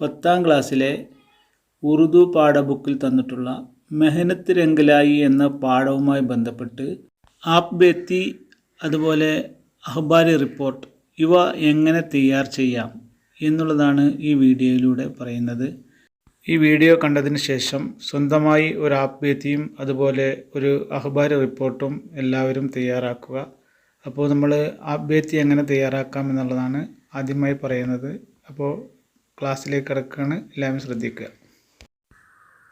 10ാം ക്ലാസ്സിലെ ഉറുദു പാഠബുക്കിൽ തന്നിട്ടുള്ള മെഹനത്ത് രംഗലായി എന്ന പാഠവുമായി ബന്ധപ്പെട്ട് ആപ് ബേത്തി അതുപോലെ അഖ്ബാരി റിപ്പോർട്ട് ഇവ എങ്ങനെ തയ്യാർ ചെയ്യാം എന്നുള്ളതാണ് ഈ വീഡിയോയിലൂടെ പറയുന്നത്. ഈ വീഡിയോ കണ്ടതിന് ശേഷം സ്വന്തമായി ഒരു ആപ് ബേത്തിയും അതുപോലെ ഒരു അഖ്ബാരി റിപ്പോർട്ടും എല്ലാവരും തയ്യാറാക്കുക. അപ്പോൾ നമ്മൾ ആപ് ബേത്തി എങ്ങനെ തയ്യാറാക്കാം എന്നുള്ളതാണ് ആദ്യമായി പറയുന്നത്. അപ്പോൾ ക്ലാസ്സിലേക്ക് കിടക്കുകയാണ്, എല്ലാവരും ശ്രദ്ധിക്കുക.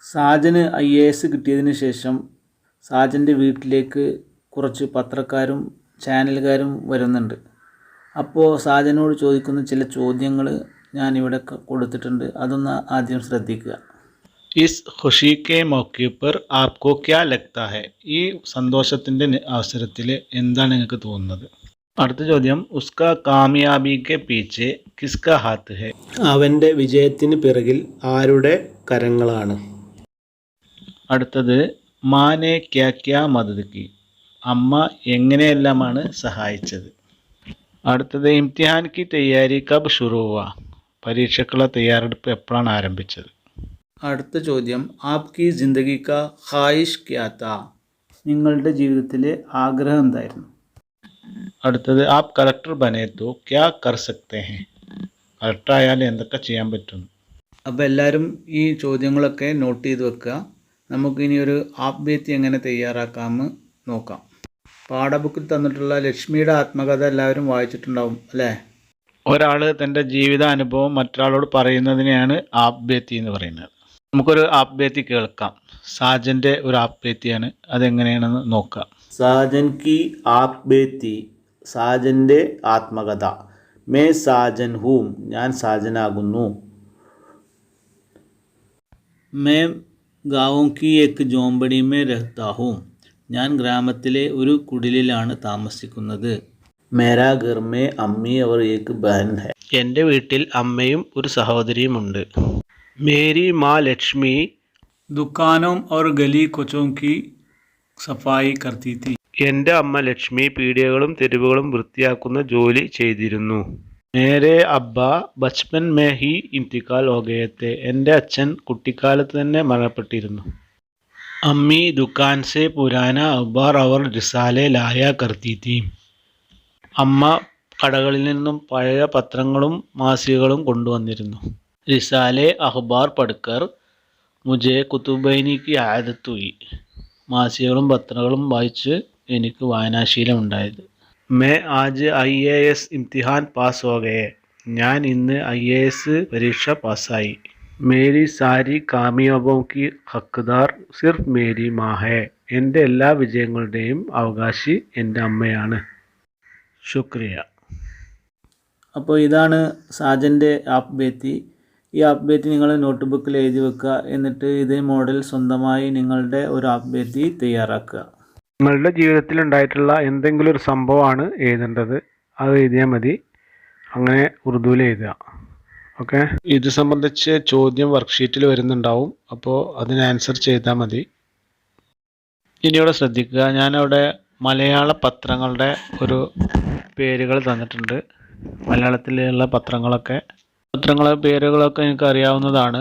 സാജന് IAS കിട്ടിയതിന് ശേഷം സാജൻ്റെ വീട്ടിലേക്ക് കുറച്ച് പത്രക്കാരും ചാനലുകാരും വരുന്നുണ്ട്. അപ്പോൾ സാജനോട് ചോദിക്കുന്ന ചില ചോദ്യങ്ങൾ ഞാനിവിടെ കൊടുത്തിട്ടുണ്ട്, അതൊന്ന് ആദ്യം ശ്രദ്ധിക്കുക. ഇസ് ഖുഷി കെ മൗഖെ പർ ആപ്കോ ക്യാ ലഗ്താ ഹൈ? ഈ സന്തോഷത്തിൻ്റെ അവസരത്തിൽ എന്താണ് നിങ്ങൾക്ക് തോന്നുന്നത്? അടുത്ത ചോദ്യം, ഉസ്കാ കാമിയാബി കെ പീച്ചെ കിസ്കാ ഹാത്ത് ഹൈ? അവൻ്റെ വിജയത്തിന് പിറകിൽ ആരുടെ കരങ്ങളാണ്? അടുത്തത്, മാനെ ക്യാ ക്യാ മദദ് കി? അമ്മ എങ്ങനെയെല്ലാമാണ് സഹായിച്ചത്? അടുത്തത്, ഇംതിഹാൻ കി തയ്യാരി കബ് ശുറൂ ഹുവാ? പരീക്ഷയ്ക്കുള്ള തയ്യാറെടുപ്പ് എപ്പോഴാണ് ആരംഭിച്ചത്? അടുത്ത ചോദ്യം, ആപ്കി ജിന്ദഗി കാ ഖ്വാഹിഷ് ക്യാ താ? നിങ്ങളുടെ ജീവിതത്തിലെ ആഗ്രഹം എന്തായിരുന്നു? അടുത്തത്, ആപ് കളക്ടർ ബനെ തോ ക്യാ കർ സക്തേ ഹൈ? കളക്ടർ ആയാൽ എന്തൊക്കെ ചെയ്യാൻ പറ്റും? അപ്പോൾ എല്ലാവരും ഈ ചോദ്യങ്ങളൊക്കെ നോട്ട് ചെയ്ത് വെക്കുക. നമുക്കിനി ഒരു ആപ് ബേത്തി എങ്ങനെ തയ്യാറാക്കാമെന്ന് നോക്കാം. പാഠബുക്കിൽ തന്നിട്ടുള്ള ലക്ഷ്മിയുടെ ആത്മകഥ എല്ലാവരും വായിച്ചിട്ടുണ്ടാവും അല്ലേ? ഒരാൾ തൻ്റെ ജീവിതാനുഭവം മറ്റൊരാളോട് പറയുന്നതിനെയാണ് ആപ് ബേത്തി എന്ന് പറയുന്നത്. നമുക്കൊരു ആപ് ബേത്തി കേൾക്കാം. സാജൻ്റെ ഒരു ആപ് ബേത്തിയാണ്, അതെങ്ങനെയാണെന്ന് നോക്കാം. സാജൻ കി ആപ് ബേത്തി, സാജൻ്റെ ആത്മകഥ. മേ സാജൻ ഹൂം, ഞാൻ സാജനാകുന്നു. മേ ഗാവോं की एक झोंपड़ी में रहता हूँ, ഞാൻ ഗ്രാമത്തിലെ ഒരു കുടിലിലാണ് താമസിക്കുന്നത്. മേരാ ഘർ മേ അമ്മി और एक बहन है, എൻ്റെ വീട്ടിൽ അമ്മയും ഒരു സഹോദരിയുമുണ്ട്. മേരി മാ ലക്ഷ്മി ദുക്കാനോं और गली कोचों की സഫായി करती थी, എൻ്റെ അമ്മ ലക്ഷ്മി പീടികകളും തെരുവുകളും വൃത്തിയാക്കുന്ന ജോലി ചെയ്തിരുന്നു. മേരെ അബ്ബ ബച്പൻ മേ ഹി ഇന്തിക്കാൽ ഹോ ഗയേ തെ, എൻ്റെ അച്ഛൻ കുട്ടിക്കാലത്ത് തന്നെ മരണപ്പെട്ടിരുന്നു. അമ്മി ദുക്കാൻ സെ പുരാന അഖ്ബാർ ഔർ റിസാലെ ലായ കർത്തി തീ, അമ്മ കടകളിൽ നിന്നും പഴയ പത്രങ്ങളും മാസികകളും കൊണ്ടുവന്നിരുന്നു. റിസാലെ അഖ്ബാർ പഠിക്കർ മുझे കുതുബൈനി കി ആദത്ത് ഹുയി, മാസികകളും പത്രങ്ങളും വായിച്ച് എനിക്ക് വായനാശീലം ഉണ്ടായത്. മേ ആജ് IAS ഇംതിഹാൻ പാസ് ഹോ ഗയേ, ഞാൻ ഇന്ന് IAS പരീക്ഷ പാസ്സായി. മേരി സാരി കാമിയാബോं की ഹക്ക്ദാർ സിർഫ് മേരി മാ ഹൈ, എൻ്റെ എല്ലാ വിജയങ്ങളുടെയും അവകാശി എൻ്റെ അമ്മയാണ്. ശുക്രിയ. അപ്പോൾ ഇതാണ് സാജൻ്റെ ആപ് ബേത്തി. ഈ ആപ് ബേത്തി നിങ്ങൾ നോട്ട് ബുക്കിൽ എഴുതി വെക്കുക. എന്നിട്ട് ഇതേ മോഡൽ സ്വന്തമായി നിങ്ങളുടെ ഒരു ആപ് ബേത്തി തയ്യാറാക്കുക. നിങ്ങളുടെ ജീവിതത്തിൽ ഉണ്ടായിട്ടുള്ള എന്തെങ്കിലും ഒരു സംഭവമാണ് എഴുതേണ്ടത്, അത് എഴുതിയാൽ മതി. അങ്ങനെ ഉറുദുവിൽ എഴുതുക. ഓക്കെ, ഇത് സംബന്ധിച്ച് ചോദ്യം വർക്ക്ഷീറ്റിൽ വരുന്നുണ്ടാവും, അപ്പോൾ അതിന് ആൻസർ ചെയ്താൽ മതി. ഇനിയോടെ ശ്രദ്ധിക്കുക, ഞാനവിടെ മലയാള പത്രങ്ങളുടെ ഒരു പേരുകൾ തന്നിട്ടുണ്ട്. മലയാളത്തിലുള്ള പത്രങ്ങളെ പേരുകളൊക്കെ എനിക്ക് അറിയാവുന്നതാണ്.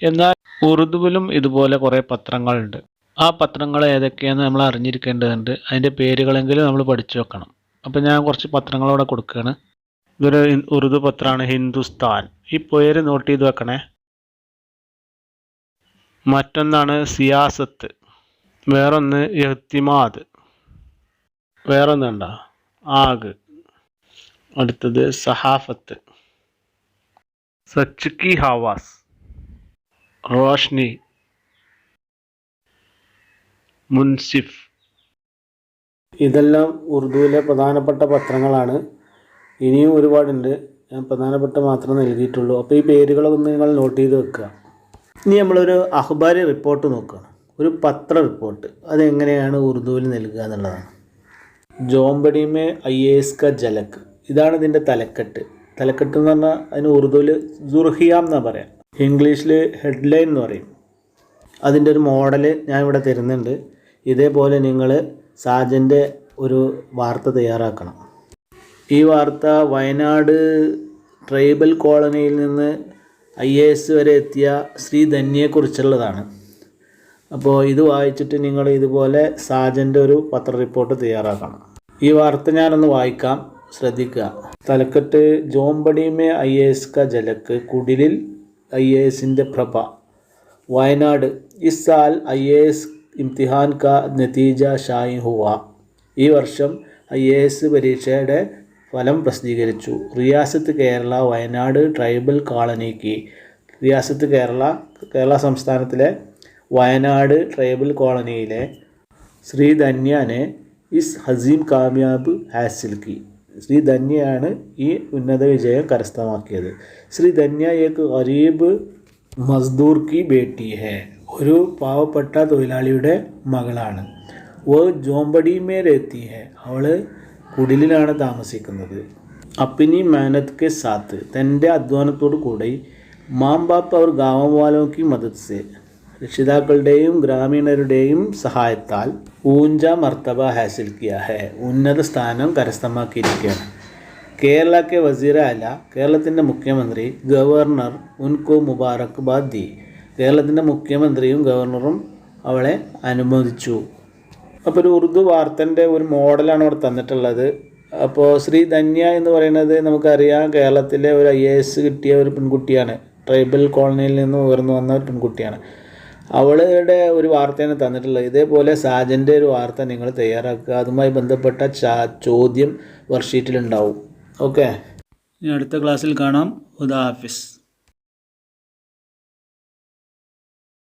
എന്നാൽ ഉറുദുവിലും ഇതുപോലെ കുറേ പത്രങ്ങളുണ്ട്. ആ പത്രങ്ങൾ ഏതൊക്കെയാണെന്ന് നമ്മൾ അറിഞ്ഞിരിക്കേണ്ടതുണ്ട്. അതിൻ്റെ പേരുകളെങ്കിലും നമ്മൾ പഠിച്ചു വെക്കണം. അപ്പോൾ ഞാൻ കുറച്ച് പത്രങ്ങളവിടെ കൊടുക്കുകയാണ്. ഇതൊരു ഉറുദു പത്രമാണ്, ഹിന്ദുസ്ഥാൻ. ഈ പേര് നോട്ട് ചെയ്ത് വെക്കണേ. മറ്റൊന്നാണ് സിയാസത്ത്, വേറൊന്ന് ഇഹ്തിമാദ്, വേറൊന്നുണ്ടോ ആഗ്, അടുത്തത് സഹാഫത്ത്, സച്ച് കി ഹവാസ്, റോഷ്നി, മുൻസിഫ്. ഇതെല്ലാം ഉറുദുവിലെ പ്രധാനപ്പെട്ട പത്രങ്ങളാണ്. ഇനിയും ഒരുപാടുണ്ട്, ഞാൻ പ്രധാനപ്പെട്ട മാത്രമേ എഴുതിയിട്ടുള്ളൂ. അപ്പോൾ ഈ പേരുകളൊന്ന് നിങ്ങൾ നോട്ട് ചെയ്ത് വെക്കുക. ഇനി നമ്മളൊരു അഖ്ബാരി റിപ്പോർട്ട് നോക്കുകയാണ്, ഒരു പത്ര റിപ്പോർട്ട്. അതെങ്ങനെയാണ് ഉറുദുവിൽ നൽകുക എന്നുള്ളതാണ്. ജോംബടി മേ IAS ക ജലക്, ഇതാണ് ഇതിൻ്റെ തലക്കെട്ട്. തലക്കെട്ട് എന്ന് പറഞ്ഞാൽ അതിന് ഉറുദുവിൽ സുർഹിയാം എന്നാണ് പറയാം, ഇംഗ്ലീഷിൽ ഹെഡ്ലൈൻ എന്ന് പറയും. അതിൻ്റെ ഒരു മോഡൽ ഞാൻ ഇവിടെ തരുന്നുണ്ട്. ഇതേപോലെ നിങ്ങൾ സാജൻ്റെ ഒരു വാർത്ത തയ്യാറാക്കണം. ഈ വാർത്ത വയനാട് ട്രൈബൽ കോളനിയിൽ നിന്ന് IAS വരെ എത്തിയ ശ്രീധന്യയെക്കുറിച്ചുള്ളതാണ്. അപ്പോൾ ഇത് വായിച്ചിട്ട് നിങ്ങൾ ഇതുപോലെ സാജൻ്റെ ഒരു പത്ര റിപ്പോർട്ട് തയ്യാറാക്കണം. ഈ വാർത്ത ഞാനൊന്ന് വായിക്കാം, ശ്രദ്ധിക്കുക. തലക്കെട്ട്: ജോംബടിമേ IAS കാ ജലക്ക്, കുടിലിൽ IASൻ്റെ പ്രഭ. വയനാട്: ഇസ് സാൽ IAS ഇംതിഹാൻ കാ നതീജ ഷായി ഹുവ. ഈ വർഷം IAS പരീക്ഷയുടെ ഫലം പ്രസിദ്ധീകരിച്ചു. റിയാസത്ത് കേരള വയനാട് ട്രൈബൽ കോളനിക്ക്. റിയാസത്ത് കേരള സംസ്ഥാനത്തിലെ വയനാട് ട്രൈബൽ കോളനിയിലെ ശ്രീധന്യനെ ഇസ് ഹസീം കാമയാബ് ഹാസിൽ കി. ശ്രീധന്യയാണ് ഈ ഉന്നത വിജയം കരസ്ഥമാക്കിയത്. ശ്രീധന്യ ഏക് ഗരീബ് മസ്ദൂർ കി ബേട്ടി ഹെ. ഒരു പാവപ്പെട്ട തൊഴിലാളിയുടെ മകളാണ്. വോ ജോംബടി മേ രഹത്തി ഹെ. അവൾ കുടിലിലാണ് താമസിക്കുന്നത്. അപ്പിനി മെഹനത് കെ സാത്ത്. തൻ്റെ അധ്വാനത്തോടു കൂടി മാം ബാപ്പ് അവർ ഗാവം വാലോം കി മദദ് സെ. രക്ഷിതാക്കളുടെയും ഗ്രാമീണരുടെയും സഹായത്താൽ ഊഞ്ച മർത്തബ ഹാസിൽ കിയ ഹെ. ഉന്നത സ്ഥാനം കരസ്ഥമാക്കിയിരിക്കുകയാണ്. കേരള കെ വസീർ ആല. കേരളത്തിൻ്റെ മുഖ്യമന്ത്രി ഗവർണർ ഉൻകോ മുബാറക് ബാദ് ദി. കേരളത്തിൻ്റെ മുഖ്യമന്ത്രിയും ഗവർണറും അവളെ അനുമോദിച്ചു. അപ്പോൾ ഒരു ഉറുദു വാർത്തൻ്റെ ഒരു മോഡലാണ് അവിടെ തന്നിട്ടുള്ളത്. അപ്പോൾ ശ്രീധന്യ എന്ന് പറയുന്നത് നമുക്കറിയാം, കേരളത്തിലെ ഒരു IAS കിട്ടിയ ഒരു പെൺകുട്ടിയാണ്. ട്രൈബൽ കോളനിയിൽ നിന്ന് ഉയർന്നു വന്ന ഒരു പെൺകുട്ടിയാണ്. അവളുടെ ഒരു വാർത്തയാണ് തന്നിട്ടുള്ളത്. ഇതേപോലെ സാജൻ്റെ ഒരു വാർത്ത നിങ്ങൾ തയ്യാറാക്കുക. അതുമായി ബന്ധപ്പെട്ട ചോദ്യം വർക്ക്ഷീറ്റിലുണ്ടാവും. ഓക്കെ, ഇനി അടുത്ത ക്ലാസ്സിൽ കാണാം. ഹുദാ ഹാഫിസ്.